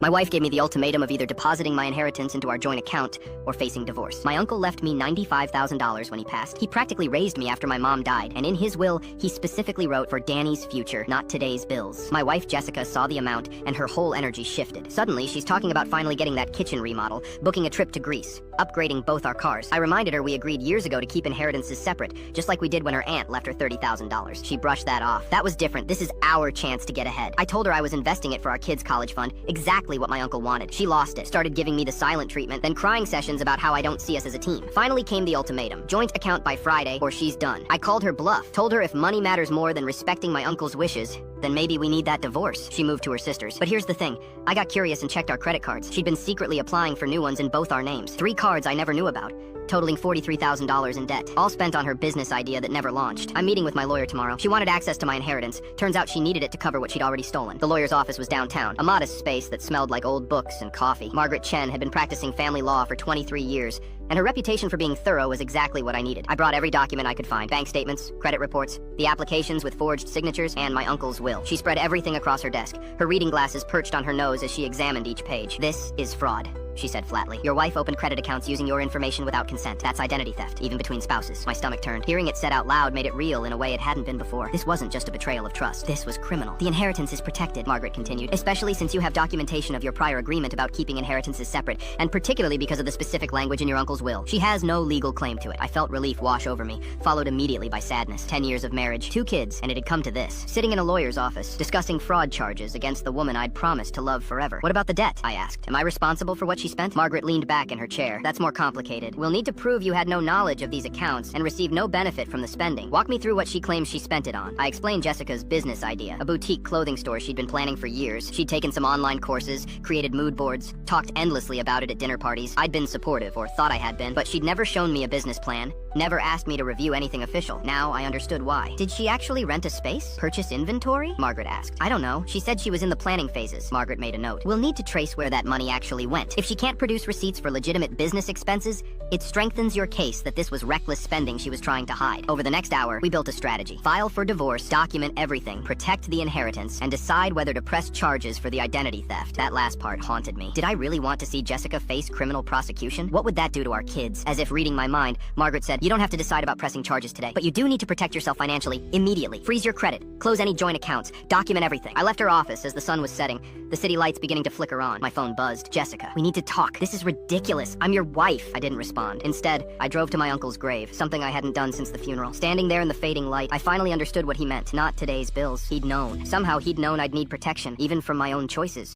My wife gave me the ultimatum of either depositing my inheritance into our joint account or facing divorce. My uncle left me $95,000 when he passed. He practically raised me after my mom died, and in his will, he specifically wrote for Danny's future, not today's bills. My wife Jessica saw the amount, and her whole energy shifted. Suddenly, she's talking about finally getting that kitchen remodel, booking a trip to Greece, upgrading both our cars. I reminded her we agreed years ago to keep inheritances separate, just like we did when her aunt left her $30,000. She brushed that off. That was different. This is our chance to get ahead. I told her I was investing it for our kids' college fund, exactly what my uncle wanted. She lost it, started giving me the silent treatment, then crying sessions about how I don't see us as a team. Finally came the ultimatum. Joint account by Friday, or she's done. I called her bluff, told her if money matters more than respecting my uncle's wishes, then maybe we need that divorce. She moved to her sister's. But here's the thing. I got curious and checked our credit cards. She'd been secretly applying for new ones in both our names. 3 cards I never knew about, totaling $43,000 in debt, all spent on her business idea that never launched. I'm meeting with my lawyer tomorrow. She wanted access to my inheritance. Turns out she needed it to cover what she'd already stolen. The lawyer's office was downtown, a modest space that smelled like old books and coffee. Margaret Chen had been practicing family law for 23 years, and her reputation for being thorough was exactly what I needed. I brought every document I could find: bank statements, credit reports, the applications with forged signatures, and my uncle's will. She spread everything across her desk, her reading glasses perched on her nose as she examined each page. "This is fraud," she said flatly. "Your wife opened credit accounts using your information without consent. That's identity theft, even between spouses." My stomach turned. Hearing it said out loud made it real in a way it hadn't been before. This wasn't just a betrayal of trust. This was criminal. "The inheritance is protected," Margaret continued, "especially since you have documentation of your prior agreement about keeping inheritances separate, and particularly because of the specific language in your uncle's will. She has no legal claim to it." I felt relief wash over me, followed immediately by sadness. 10 years of marriage, 2 kids, and it had come to this. Sitting in a lawyer's office, discussing fraud charges against the woman I'd promised to love forever. "What about the debt?" I asked. "Am I responsible for what she spent?" Margaret leaned back in her chair. "That's more complicated. We'll need to prove you had no knowledge of these accounts and received no benefit from the spending. Walk me through what she claims she spent it on." I explained Jessica's business idea, a boutique clothing store she'd been planning for years. She'd taken some online courses, created mood boards, talked endlessly about it at dinner parties. I'd been supportive, or thought I had been, but she'd never shown me a business plan, never asked me to review anything official. Now I understood why. "Did she actually rent a space? Purchase inventory?" Margaret asked. "I don't know. She said she was in the planning phases." Margaret made a note. "We'll need to trace where that money actually went. If she can't produce receipts for legitimate business expenses, it strengthens your case that this was reckless spending she was trying to hide." Over the next hour, we built a strategy. File for divorce, document everything, protect the inheritance, and decide whether to press charges for the identity theft. That last part haunted me. Did I really want to see Jessica face criminal prosecution? What would that do to our kids? As if reading my mind, Margaret said, "You don't have to decide about pressing charges today, but you do need to protect yourself financially, immediately. Freeze your credit, close any joint accounts, document everything." I left her office as the sun was setting, the city lights beginning to flicker on. My phone buzzed. "Jessica, we need to talk. This is ridiculous. I'm your wife." I didn't respond. Instead, I drove to my uncle's grave, something I hadn't done since the funeral. Standing there in the fading light, I finally understood what he meant. Not today's bills. He'd known. Somehow he'd known I'd need protection, even from my own choices.